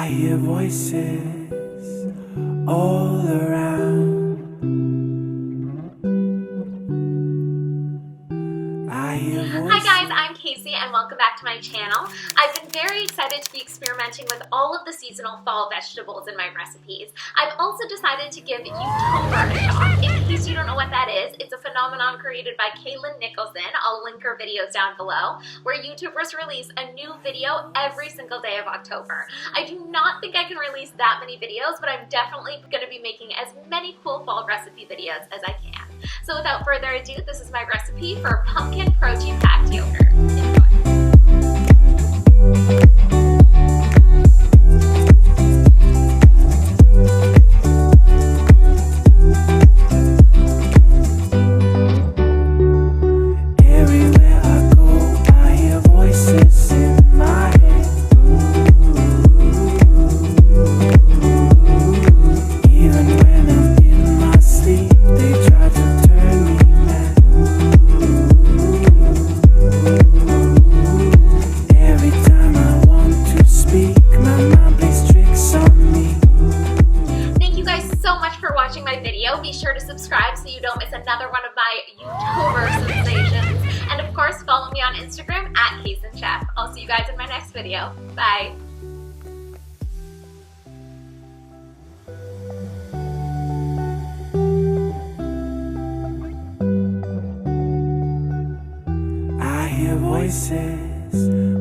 I hear voices all around. Hi guys, I'm Casey and welcome back to my channel. I've been very excited to be experimenting with all of the seasonal fall vegetables in my recipes. I've also decided to give YouTober a shot. In case you don't know what that is, it's a phenomenon created by Kaylin Nicholson. I'll link her videos down below, where YouTubers release a new video every single day of October. I do not think I can release that many videos, but I'm definitely going to be making as many cool fall recipe videos as I can. So without further ado, this is my recipe for pumpkin protein-packed yogurt. Enjoy. Everywhere I go, I hear voices in my head. Even when I'm in my sleep, they try to turn me mad. Every time I want to speak, my mind plays tricks on me. Thank you guys so much for watching my video. Be sure to subscribe so you don't miss another one of my YouTuber sensations. And of course, follow me on Instagram at CaseyChef. I'll see you guys in my next video. Bye. I hear voices